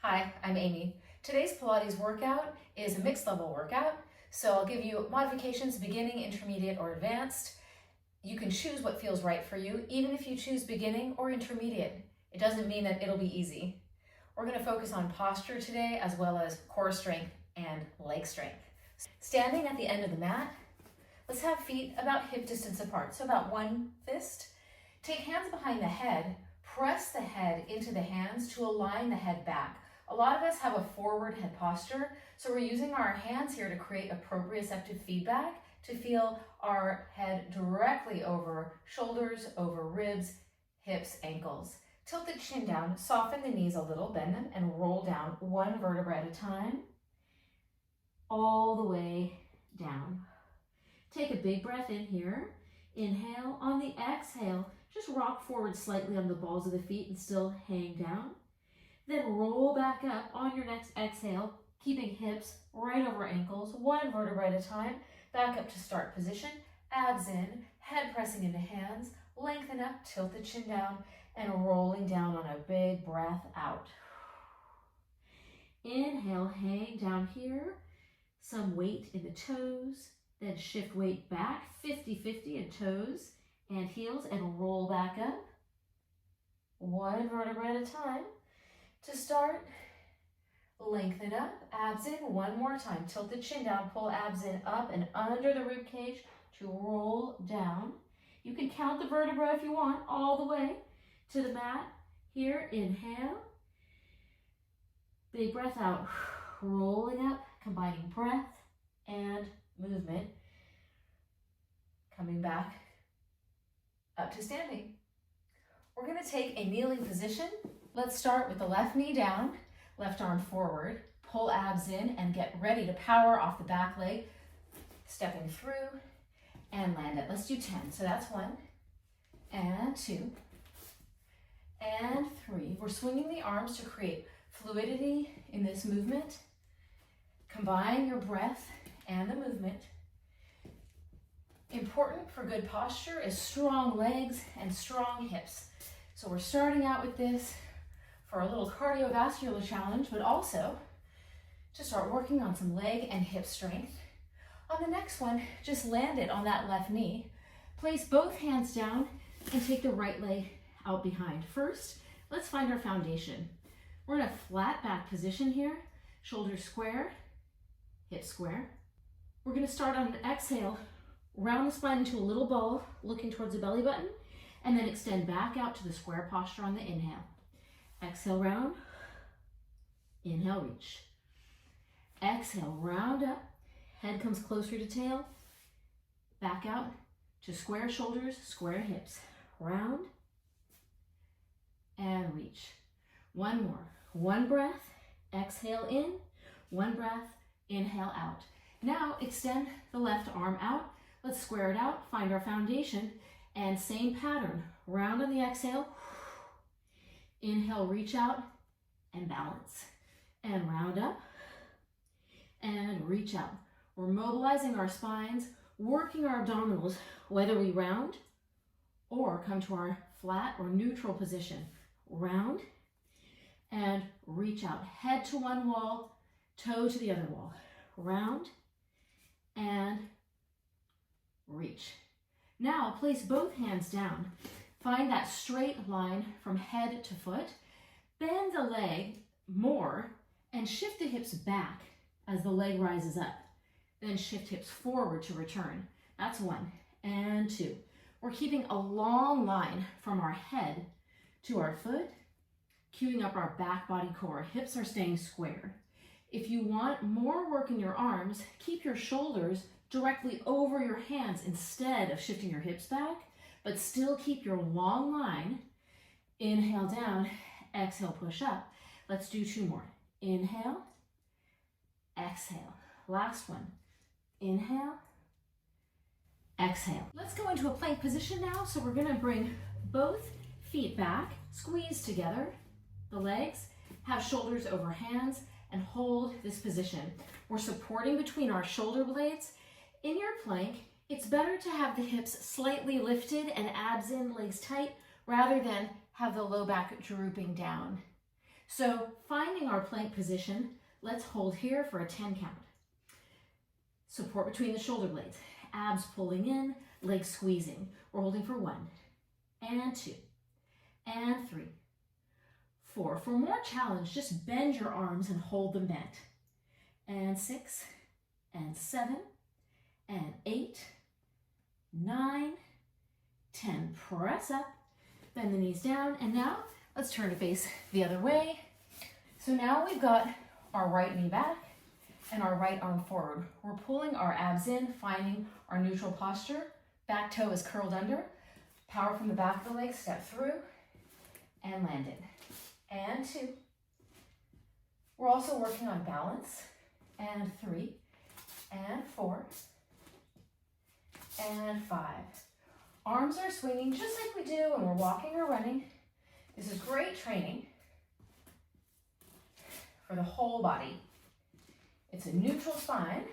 Hi, I'm Amy. Today's Pilates workout is a mixed level workout, so I'll give you modifications, beginning, intermediate, or advanced. You can choose what feels right for you, even if you choose beginning or intermediate. It doesn't mean that it'll be easy. We're going to focus on posture today, as well as core strength and leg strength. Standing at the end of the mat, let's have feet about hip distance apart, so about one fist. Take hands behind the head, press the head into the hands to align the head back. A lot of us have a forward head posture, so we're using our hands here to create proprioceptive feedback to feel our head directly over shoulders, over ribs, hips, ankles. Tilt the chin down, soften the knees a little, bend them, and roll down one vertebra at a time, all the way down. Take a big breath in here. Inhale. On the exhale, just rock forward slightly on the balls of the feet and still hang down. Then roll back up on your next exhale, keeping hips right over ankles, one vertebra at a time. Back up to start position, abs in, head pressing into hands, lengthen up, tilt the chin down, and rolling down on a big breath out. Inhale, hang down here, some weight in the toes, then shift weight back, 50-50 in toes and heels, and roll back up, one vertebra at a time. To start, lengthen up, abs in, one more time. Tilt the chin down, pull abs in, up and under the rib cage to roll down. You can count the vertebra if you want, all the way to the mat. Here, inhale. Big breath out, rolling up, combining breath and movement. Coming back up to standing. We're going to take a kneeling position. Let's start with the left knee down, left arm forward, pull abs in and get ready to power off the back leg, stepping through and land it. Let's do 10. So that's 1 and 2 and 3. We're swinging the arms to create fluidity in this movement. Combine your breath and the movement. Important for good posture is strong legs and strong hips. So we're starting out with this for a little cardiovascular challenge, but also to start working on some leg and hip strength. On the next one, just land it on that left knee. Place both hands down and take the right leg out behind. First, let's find our foundation. We're in a flat back position here, shoulders square, hips square. We're going to start on an exhale, round the spine into a little bow, looking towards the belly button, and then extend back out to the square posture on the inhale. Exhale, round. Inhale, reach. Exhale, round up. Head comes closer to tail. Back out to square shoulders, square hips. Round and reach. One more. One breath. Exhale in. One breath. Inhale out. Now extend the left arm out. Let's square it out. Find our foundation. And same pattern. Round on the exhale. Inhale, reach out and balance. And round up and reach out. We're mobilizing our spines, working our abdominals, whether we round or come to our flat or neutral position. Round and reach out. Head to one wall, toe to the other wall. Round and reach. Now place both hands down. Find that straight line from head to foot. Bend the leg more and shift the hips back as the leg rises up. Then shift hips forward to return. That's 1 and 2. We're keeping a long line from our head to our foot, queuing up our back body core. Hips are staying square. If you want more work in your arms, keep your shoulders directly over your hands instead of shifting your hips back, but still keep your long line. Inhale down, exhale, push up. Let's do 2 more. Inhale, exhale. Last one. Inhale, exhale. Let's go into a plank position now. So we're gonna bring both feet back, squeeze together, the legs, have shoulders over hands, and hold this position. We're supporting between our shoulder blades. In your plank, it's better to have the hips slightly lifted and abs in, legs tight, rather than have the low back drooping down. So finding our plank position, let's hold here for a 10 count. Support between the shoulder blades, abs pulling in, legs squeezing. We're holding for 1 and 2 and 3, 4. For more challenge, just bend your arms and hold them bent. And 6 and 7 and 8, 9, 10. Press up, bend the knees down, and now let's turn to face the other way. So now we've got our right knee back and our right arm forward. We're pulling our abs in, finding our neutral posture. Back toe is curled under. Power from the back of the leg, step through and land it. And 2. We're also working on balance. And 3 and 4 and 5. Arms are swinging just like we do when we're walking or running. This is great training for the whole body. It's a neutral spine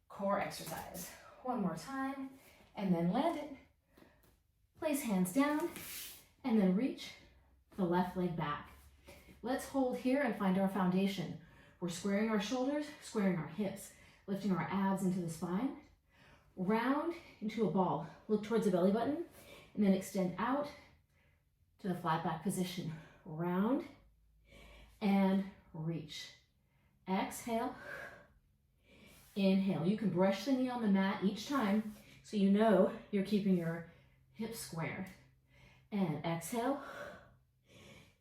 core exercise. One more time, and then land it. Place hands down, and then reach the left leg back. Let's hold here and find our foundation. We're squaring our shoulders, squaring our hips, lifting our abs into the spine. Round into a ball. Look towards the belly button, and then extend out to the flat back position. Round and reach. Exhale. Inhale. You can brush the knee on the mat each time so you know you're keeping your hips square. And exhale.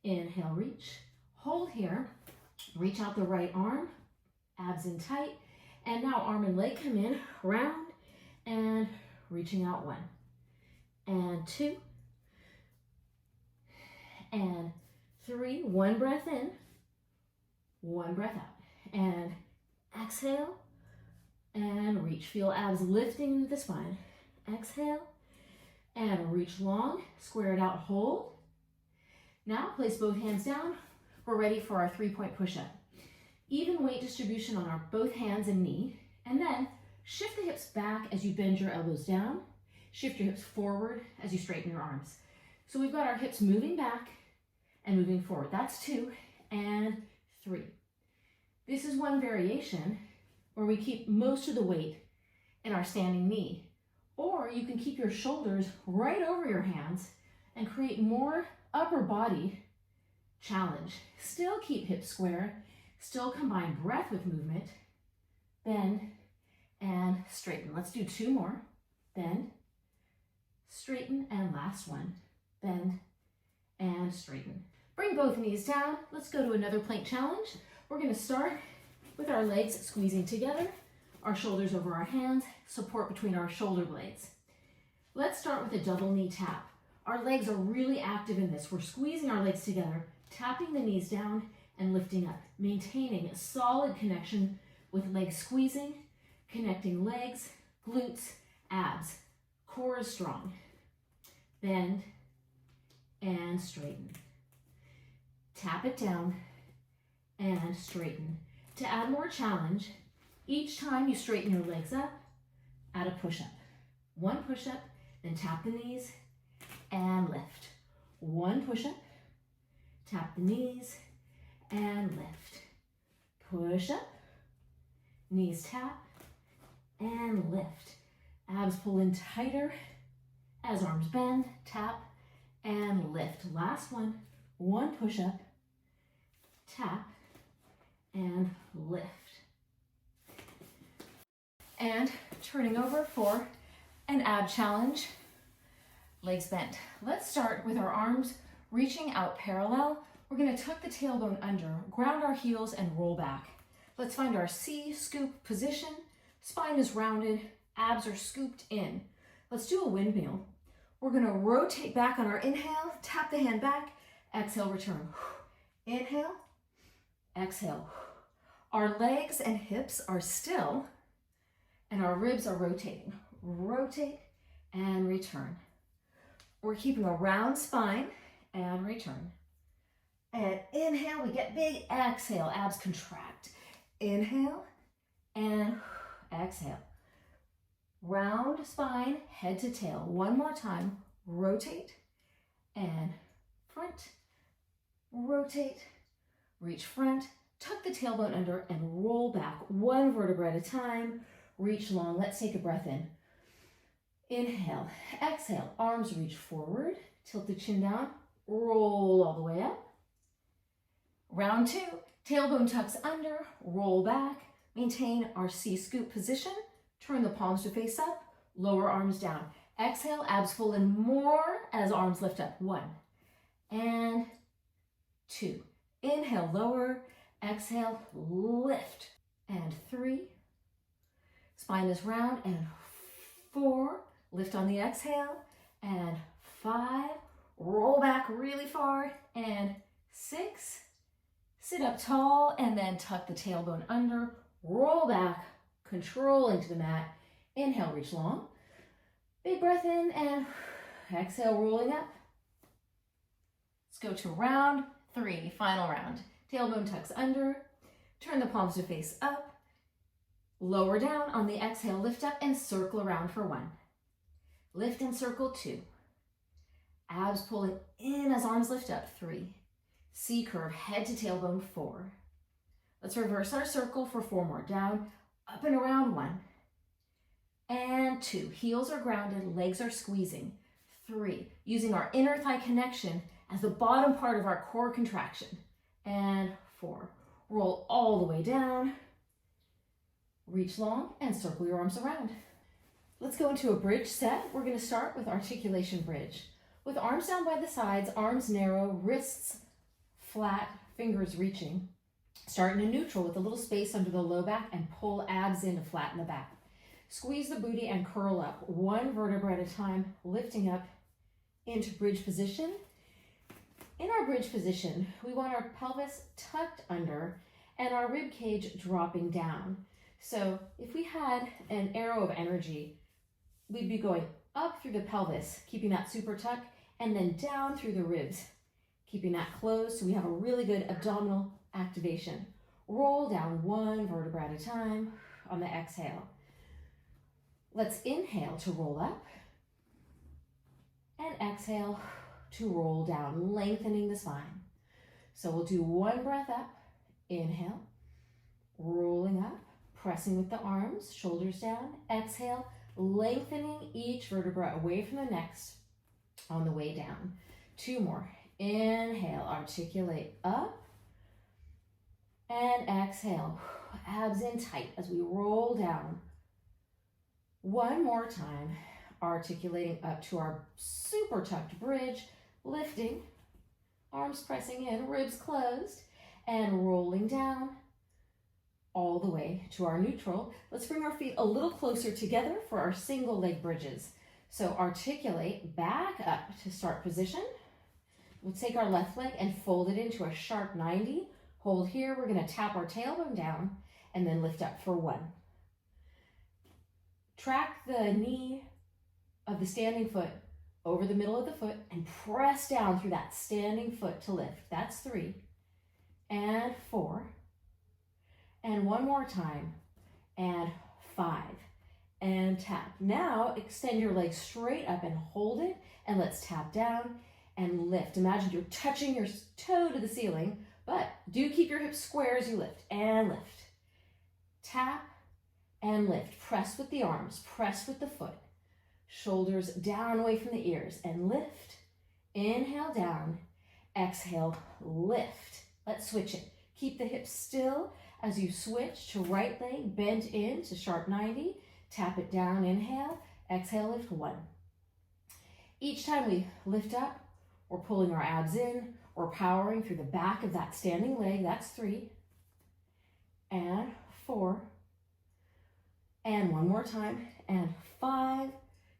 Inhale, reach. Hold here. Reach out the right arm, abs in tight. And now arm and leg come in, round and reaching out 1 and 2 and 3. 1 breath in, 1 breath out. And exhale and reach. Feel abs lifting into the spine. Exhale and reach long, square it out, hold. Now place both hands down. We're ready for our 3-point push-up. Even weight distribution on our both hands and knee, and then shift the hips back as you bend your elbows down. Shift your hips forward as you straighten your arms. So we've got our hips moving back and moving forward. That's 2 and 3. This is one variation where we keep most of the weight in our standing knee. Or you can keep your shoulders right over your hands and create more upper body challenge. Still keep hips square, still combine breath with movement. Bend and straighten. Let's do 2 more. Bend, straighten, and last one. Bend and straighten. Bring both knees down. Let's go to another plank challenge. We're going to start with our legs squeezing together, our shoulders over our hands, support between our shoulder blades. Let's start with a double knee tap. Our legs are really active in this. We're squeezing our legs together, tapping the knees down and lifting up, maintaining a solid connection with legs squeezing, connecting legs, glutes, abs. Core is strong. Bend and straighten. Tap it down and straighten. To add more challenge, each time you straighten your legs up, add a push-up. 1 push-up, then tap the knees and lift. 1 push-up, tap the knees and lift. Push up, knees tap and lift. Abs pull in tighter as arms bend, tap and lift. Last one, 1 push-up, tap and lift. And turning over for an ab challenge, legs bent. Let's start with our arms reaching out parallel. We're going to tuck the tailbone under, ground our heels, and roll back. Let's find our C scoop position. Spine is rounded, abs are scooped in. Let's do a windmill. We're going to rotate back on our inhale, tap the hand back, exhale, return. Inhale, exhale. Our legs and hips are still, and our ribs are rotating. Rotate and return. We're keeping a round spine and return. And inhale, we get big. Exhale, abs contract. Inhale and exhale. Round spine, head to tail. 1 more time. Rotate and front, rotate, reach front, tuck the tailbone under and roll back one vertebra at a time. Reach long. Let's take a breath in. Inhale, exhale, arms reach forward, tilt the chin down, roll all the way up. Round two, tailbone tucks under, roll back, maintain our C scoop position, turn the palms to face up, lower arms down. Exhale, abs pull in more as arms lift up. 1 and 2. Inhale, lower, exhale, lift. And 3. Spine is round. And 4. Lift on the exhale. And 5. Roll back really far. And 6. Sit up tall and then tuck the tailbone under. Roll back, control into the mat. Inhale, reach long. Big breath in and exhale, rolling up. Let's go to round 3, final round. Tailbone tucks under, turn the palms to face up, lower down on the exhale, lift up and circle around for 1. Lift and circle 2. Abs pulling in as arms lift up, 3. C curve, head to tailbone, 4. Let's reverse our circle for 4 more. Down, up and around, 1. And 2, heels are grounded, legs are squeezing. 3, using our inner thigh connection as the bottom part of our core contraction. And 4, roll all the way down, reach long and circle your arms around. Let's go into a bridge set. We're going to start with articulation bridge. With arms down by the sides, arms narrow, wrists flat, fingers reaching. Start in a neutral with a little space under the low back and pull abs in to flatten the back. Squeeze the booty and curl up, 1 vertebra at a time, lifting up into bridge position. In our bridge position, we want our pelvis tucked under and our rib cage dropping down. So if we had an arrow of energy, we'd be going up through the pelvis, keeping that super tuck, and then down through the ribs, keeping that closed so we have a really good abdominal activation. Roll down 1 vertebra at a time on the exhale. Let's inhale to roll up and exhale to roll down, lengthening the spine. So we'll do 1 breath up, inhale, rolling up, pressing with the arms, shoulders down, exhale, lengthening each vertebra away from the next on the way down. 2 more, inhale, articulate up, and exhale, abs in tight as we roll down. 1 more time, articulating up to our super tucked bridge, lifting, arms pressing in, ribs closed, and rolling down all the way to our neutral. Let's bring our feet a little closer together for our single leg bridges. So articulate back up to start position. We'll take our left leg and fold it into a sharp 90. Hold here, we're gonna tap our tailbone down and then lift up for 1. Track the knee of the standing foot over the middle of the foot and press down through that standing foot to lift. That's 3 and 4 and 1 more time and 5 and tap. Now extend your legs straight up and hold it, and let's tap down and lift. Imagine you're touching your toe to the ceiling, but do keep your hips square as you lift and lift. Tap and lift. Press with the arms, press with the foot. Shoulders down away from the ears and lift. Inhale down, exhale, lift. Let's switch it. Keep the hips still as you switch to right leg, bent in to sharp 90. Tap it down, inhale, exhale, lift 1. Each time we lift up, we're pulling our abs in, we're powering through the back of that standing leg. That's 3 and 4. And 1 more time, and 5,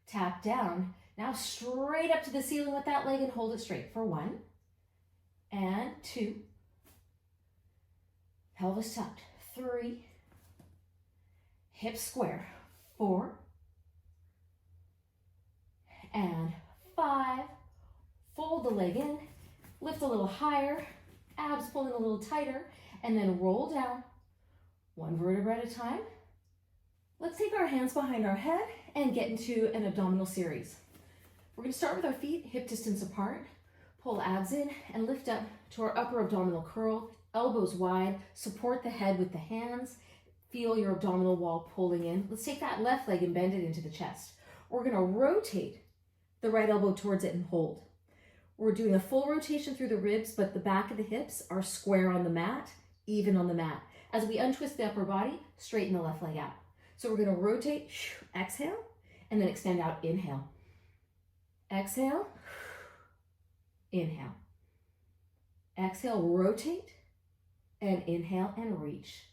tap down. Now straight up to the ceiling with that leg and hold it straight for 1 and 2. Pelvis tucked, 3. Hips square, 4 and 5. Fold the leg in, lift a little higher, abs pull in a little tighter, and then roll down 1 vertebra at a time. Let's take our hands behind our head and get into an abdominal series. We're going to start with our feet hip distance apart, pull abs in and lift up to our upper abdominal curl, elbows wide, support the head with the hands, feel your abdominal wall pulling in. Let's take that left leg and bend it into the chest. We're gonna rotate the right elbow towards it and hold. We're doing a full rotation through the ribs, but the back of the hips are square on the mat, even on the mat. As we untwist the upper body, straighten the left leg out. So we're gonna rotate, exhale, and then extend out, inhale. Exhale, inhale. Exhale, rotate, and inhale and reach.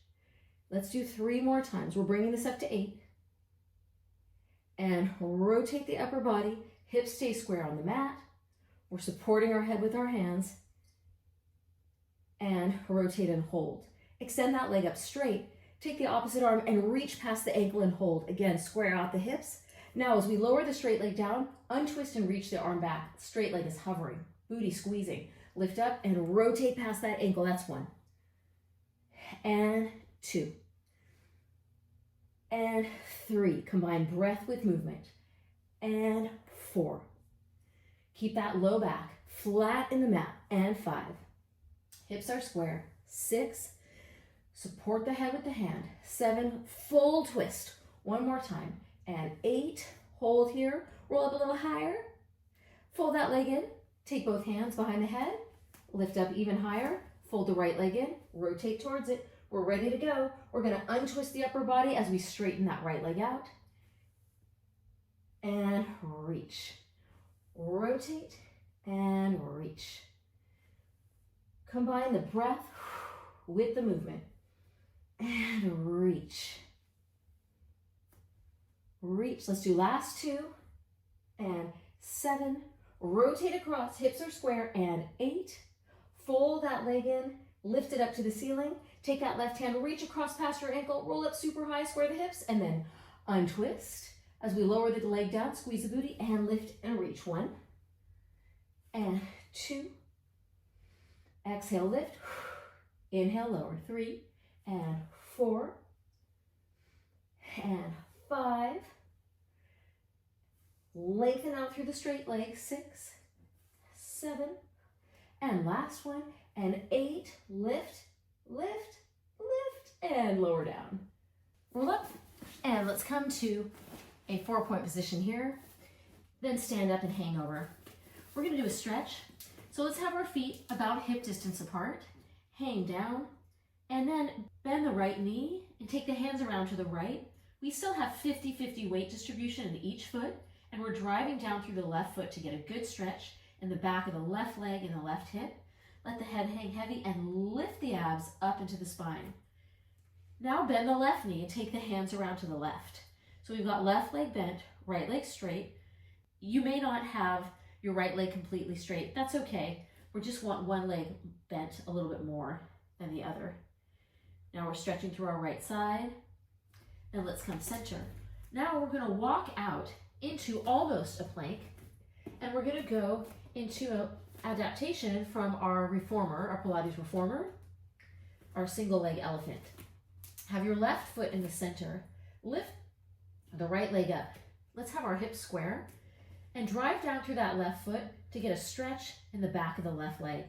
Let's do 3 more times. We're bringing this up to 8. And rotate the upper body, hips stay square on the mat. We're supporting our head with our hands. And rotate and hold. Extend that leg up straight. Take the opposite arm and reach past the ankle and hold. Again, square out the hips. Now as we lower the straight leg down, untwist and reach the arm back. Straight leg is hovering, booty squeezing. Lift up and rotate past that ankle. That's 1. And 2. And 3. Combine breath with movement. And 4. Keep that low back, flat in the mat. And 5. Hips are square. 6. Support the head with the hand. 7. Full twist. 1 more time. And 8. Hold here. Roll up a little higher. Fold that leg in. Take both hands behind the head. Lift up even higher. Fold the right leg in. Rotate towards it. We're ready to go. We're going to untwist the upper body as we straighten that right leg out. And reach. Rotate and reach. Combine the breath with the movement. And reach. Reach. Let's do last 2. And 7. Rotate across. Hips are square. And 8. Fold that leg in. Lift it up to the ceiling. Take that left hand, reach across past your ankle, roll up super high, square the hips, and then untwist. As we lower the leg down, squeeze the booty, and lift and reach. 1. And 2. Exhale, lift. Inhale, lower. 3. And 4. And 5. Lengthen out through the straight leg. 6. 7. And last one. And 8. Lift. Lift, lift, and lower down. Roll up, and let's come to a 4-point position here. Then stand up and hang over. We're going to do a stretch. So let's have our feet about hip distance apart. Hang down, and then bend the right knee and take the hands around to the right. We still have 50-50 weight distribution in each foot, and we're driving down through the left foot to get a good stretch in the back of the left leg and the left hip. Let the head hang heavy and lift the abs up into the spine. Now bend the left knee and take the hands around to the left. So we've got left leg bent, right leg straight. You may not have your right leg completely straight. That's okay. We just want one leg bent a little bit more than the other. Now we're stretching through our right side. And let's come center. Now we're going to walk out into almost a plank. And we're going to go into a adaptation from our reformer, our Pilates reformer, our single leg elephant. Have your left foot in the center. Lift the right leg up. Let's have our hips square and drive down through that left foot to get a stretch in the back of the left leg.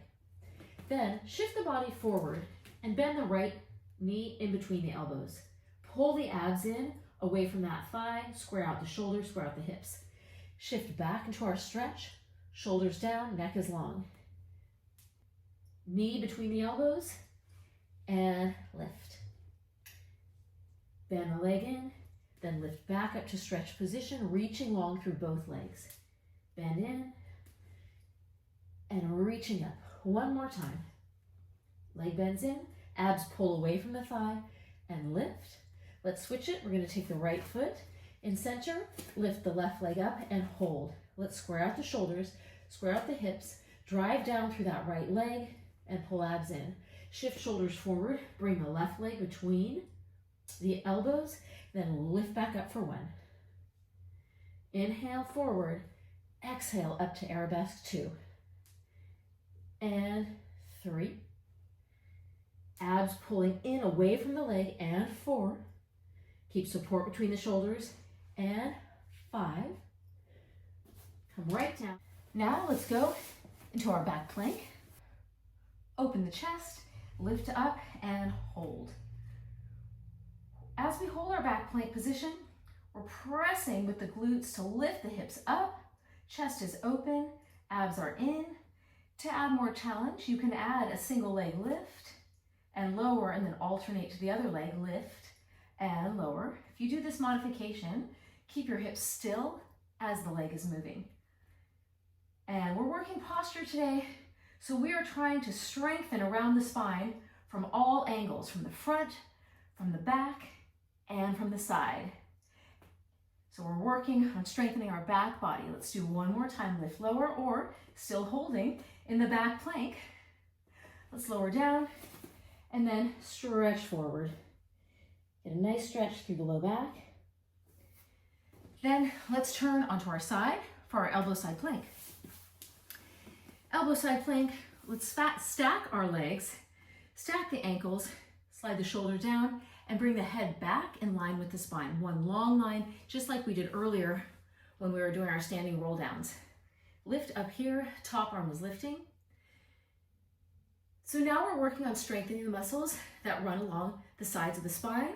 Then shift the body forward and bend the right knee in between the elbows. Pull the abs in away from that thigh, square out the shoulders, square out the hips. Shift back into our stretch. Shoulders down, neck is long. Knee between the elbows, and lift. Bend the leg in, then lift back up to stretch position, reaching long through both legs. Bend in, and reaching up. 1 more time. Leg bends in, abs pull away from the thigh, and lift. Let's switch it. We're going to take the right foot in center, lift the left leg up, and hold. Let's square out the shoulders, square out the hips, drive down through that right leg, and pull abs in. Shift shoulders forward, bring the left leg between the elbows, then lift back up for 1. Inhale forward, exhale up to Arabesque 2. And 3. Abs pulling in away from the leg, and 4. Keep support between the shoulders, and 5. Come right down. Now let's go into our back plank. Open the chest, lift up and hold. As we hold our back plank position, we're pressing with the glutes to lift the hips up, chest is open, abs are in. To add more challenge, you can add a single leg lift and lower and then alternate to the other leg, lift and lower. If you do this modification, keep your hips still as the leg is moving. And we're working posture today, so we are trying to strengthen around the spine from all angles, from the front, from the back, and from the side. So we're working on strengthening our back body. Let's do one more time, lift lower, or still holding in the back plank. Let's lower down and then stretch forward. Get a nice stretch through the low back. Then let's turn onto our side for our elbow side plank. Elbow side plank, let's stack our legs, stack the ankles, slide the shoulder down, and bring the head back in line with the spine. One long line, just like we did earlier when we were doing our standing roll downs. Lift up here, top arm is lifting. So now we're working on strengthening the muscles that run along the sides of the spine.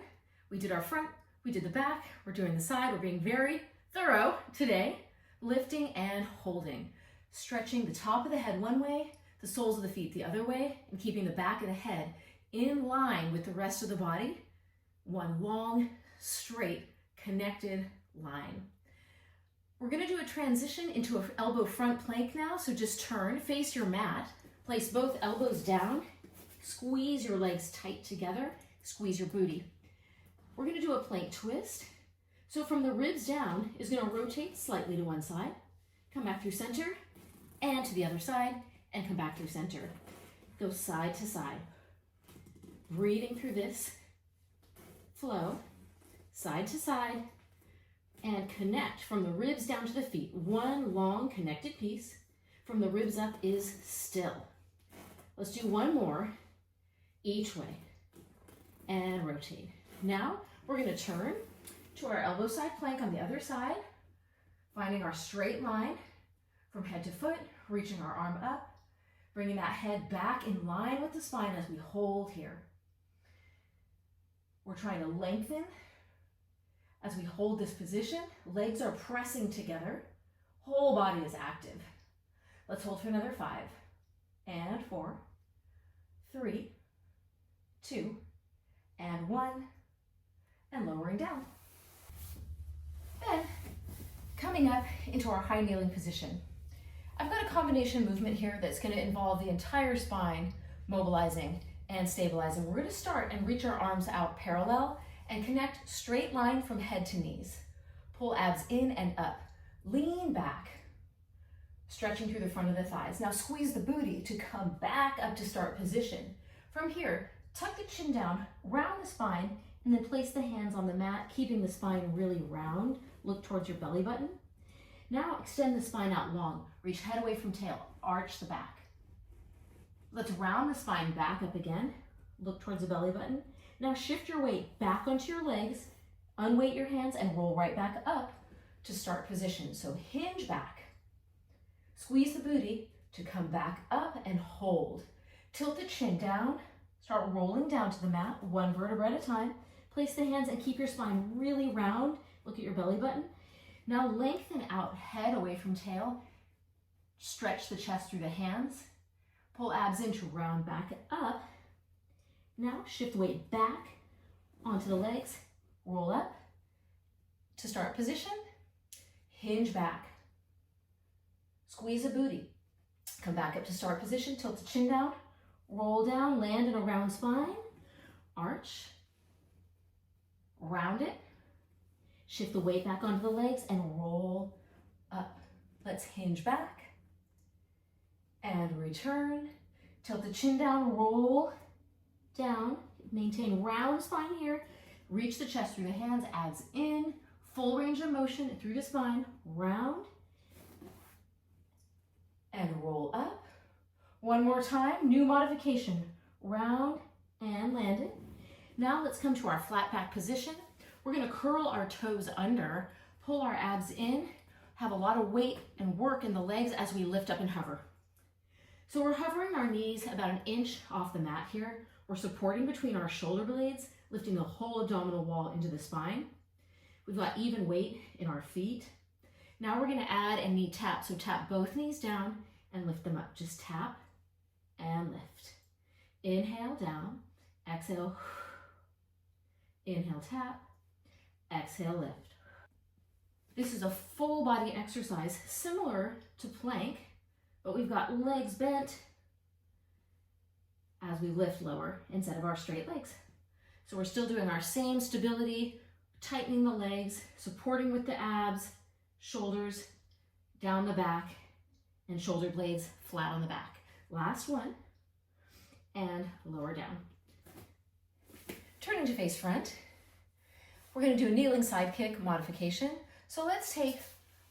We did our front, we did the back, we're doing the side. We're being very thorough today, lifting and holding. Stretching the top of the head one way, the soles of the feet the other way, and keeping the back of the head in line with the rest of the body. One long, straight, connected line. We're gonna do a transition into an elbow front plank now, so just turn, face your mat, place both elbows down, squeeze your legs tight together, squeeze your booty. We're gonna do a plank twist. So from the ribs down is gonna rotate slightly to one side, come back through center, and to the other side, and come back through center. Go side to side. Breathing through this flow, side to side, and connect from the ribs down to the feet. One long connected piece. From the ribs up is still. Let's do one more each way and rotate. Now we're going to turn to our elbow side plank on the other side, finding our straight line from head to foot, reaching our arm up, bringing that head back in line with the spine as we hold here. We're trying to lengthen as we hold this position. Legs are pressing together. Whole body is active. Let's hold for another 5 and 4, 3, 2, and 1, and lowering down. Then coming up into our high kneeling position. I've got a combination movement here that's going to involve the entire spine mobilizing and stabilizing. We're going to start and reach our arms out parallel and connect straight line from head to knees. Pull abs in and up. Lean back, stretching through the front of the thighs. Now squeeze the booty to come back up to start position. From here, tuck the chin down, round the spine, and then place the hands on the mat, keeping the spine really round. Look towards your belly button. Now extend the spine out long. Reach head away from tail. Arch the back. Let's round the spine back up again. Look towards the belly button. Now shift your weight back onto your legs, unweight your hands, and roll right back up to start position. So hinge back. Squeeze the booty to come back up and hold. Tilt the chin down. Start rolling down to the mat, one vertebra at a time. Place the hands and keep your spine really round. Look at your belly button. Now lengthen out head away from tail. Stretch the chest through the hands. Pull abs in to round back up. Now shift weight back onto the legs. Roll up to start position. Hinge back. Squeeze the booty. Come back up to start position. Tilt the chin down. Roll down. Land in a round spine. Arch. Round it. Shift the weight back onto the legs and roll up. Let's hinge back and return. Tilt the chin down, roll down. Maintain round spine here. Reach the chest through the hands, abs in. Full range of motion through the spine. Round and roll up. One more time, new modification. Round and land it. Now let's come to our flat back position. We're going to curl our toes under, pull our abs in, have a lot of weight and work in the legs as we lift up and hover. So we're hovering our knees about an inch off the mat here. We're supporting between our shoulder blades, lifting the whole abdominal wall into the spine. We've got even weight in our feet. Now we're gonna add a knee tap. So tap both knees down and lift them up. Just tap and lift. Inhale, down. Exhale. Inhale, tap. Exhale, lift. This is a full body exercise similar to plank, but we've got legs bent as we lift lower instead of our straight legs. So we're still doing our same stability, tightening the legs, supporting with the abs, shoulders down the back, and shoulder blades flat on the back. Last one, and lower down. Turning to face front, we're going to do a kneeling side kick modification. So let's take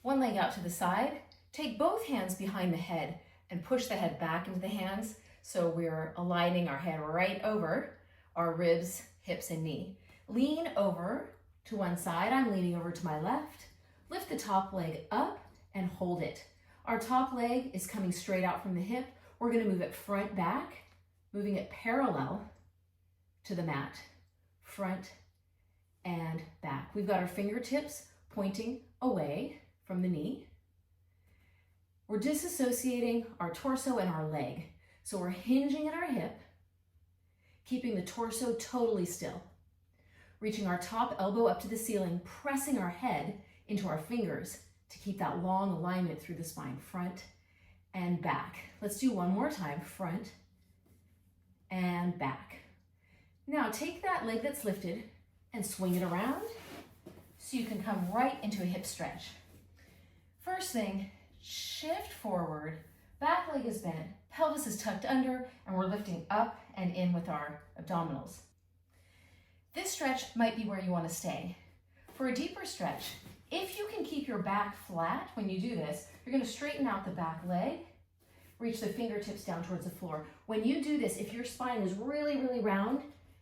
one leg out to the side, take both hands behind the head and push the head back into the hands so we're aligning our head right over our ribs, hips, and knee. Lean over to one side. I'm leaning over to my left. Lift the top leg up and hold it. Our top leg is coming straight out from the hip. We're going to move it front back, moving it parallel to the mat. Front and back. We've got our fingertips pointing away from the knee. We're disassociating our torso and our leg. So we're hinging at our hip, keeping the torso totally still. Reaching our top elbow up to the ceiling, pressing our head into our fingers to keep that long alignment through the spine, front and back. Let's do one more time, front and back. Now take that leg that's lifted and swing it around so you can come right into a hip stretch. First thing, shift forward, back leg is bent, pelvis is tucked under, and we're lifting up and in with our abdominals. This stretch might be where you want to stay. For a deeper stretch, if you can keep your back flat when you do this, you're going to straighten out the back leg, reach the fingertips down towards the floor. When you do this, if your spine is really, really round,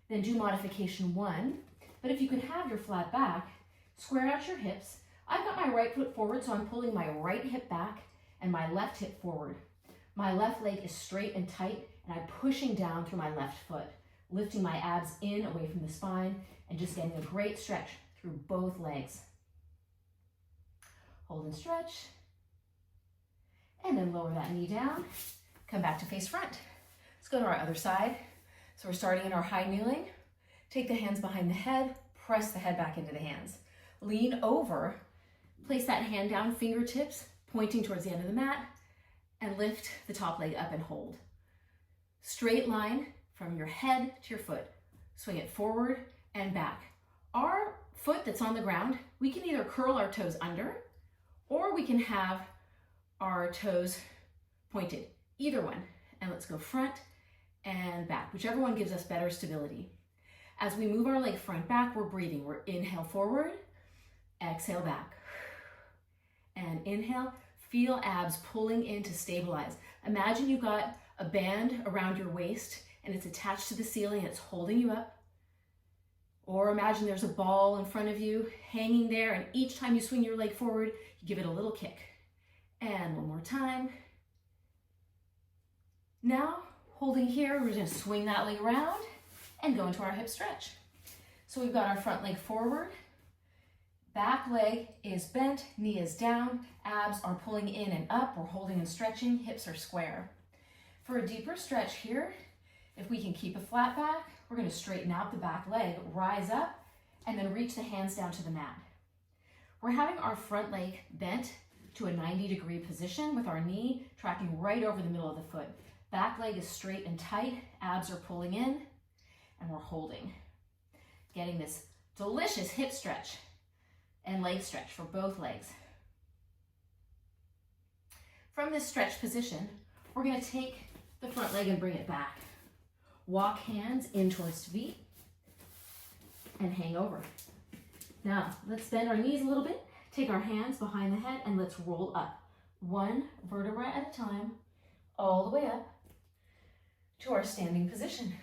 then do modification 1. But if you can have your flat back, square out your hips. I've got my right foot forward, so I'm pulling my right hip back and my left hip forward. My left leg is straight and tight, and I'm pushing down through my left foot, lifting my abs in away from the spine, and just getting a great stretch through both legs. Hold and stretch, and then lower that knee down. Come back to face front. Let's go to our other side. So we're starting in our high kneeling. Take the hands behind the head, press the head back into the hands. Lean over, place that hand down, fingertips pointing towards the end of the mat, and lift the top leg up and hold. Straight line from your head to your foot. Swing it forward and back. Our foot that's on the ground, we can either curl our toes under, or we can have our toes pointed. Either one. And let's go front and back, whichever one gives us better stability. As we move our leg front back, we're breathing. We're inhale forward, exhale back. And inhale, feel abs pulling in to stabilize. Imagine you've got a band around your waist and it's attached to the ceiling and it's holding you up. Or imagine there's a ball in front of you hanging there, and each time you swing your leg forward, you give it a little kick. And one more time. Now, holding here, we're going to swing that leg around and go into our hip stretch. So we've got our front leg forward, back leg is bent, knee is down, abs are pulling in and up, we're holding and stretching, hips are square. For a deeper stretch here, if we can keep a flat back, we're going to straighten out the back leg, rise up, and then reach the hands down to the mat. We're having our front leg bent to a 90-degree position with our knee tracking right over the middle of the foot. Back leg is straight and tight, abs are pulling in, and we're holding. Getting this delicious hip stretch and leg stretch for both legs. From this stretch position, we're going to take the front leg and bring it back. Walk hands in towards feet and hang over. Now, let's bend our knees a little bit. Take our hands behind the head and let's roll up. One vertebra at a time, all the way up to our standing position.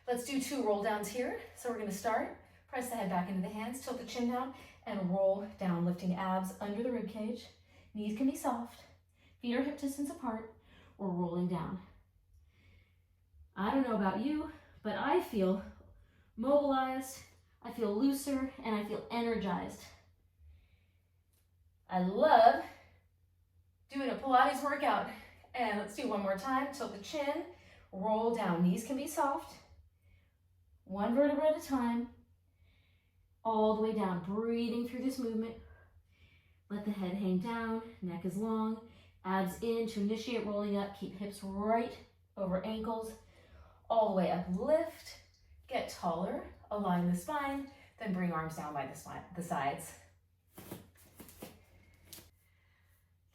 Let's do 2 roll downs here. So we're going to start, press the head back into the hands, tilt the chin down, and roll down, lifting abs under the rib cage. Knees can be soft. Feet are hip distance apart. or rolling down. I don't know about you, but I feel mobilized, I feel looser, and I feel energized. I love doing a Pilates workout. And let's do one more time. Tilt the chin, roll down. Knees can be soft. One vertebra at a time, all the way down. Breathing through this movement. Let the head hang down, neck is long, abs in to initiate rolling up. Keep hips right over ankles, all the way up. Lift, get taller, align the spine, then bring arms down by the sides.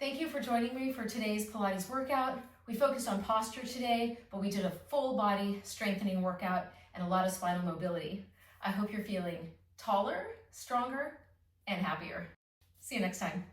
Thank you for joining me for today's Pilates workout. We focused on posture today, but we did a full body strengthening workout and a lot of spinal mobility. I hope you're feeling taller, stronger, and happier. See you next time.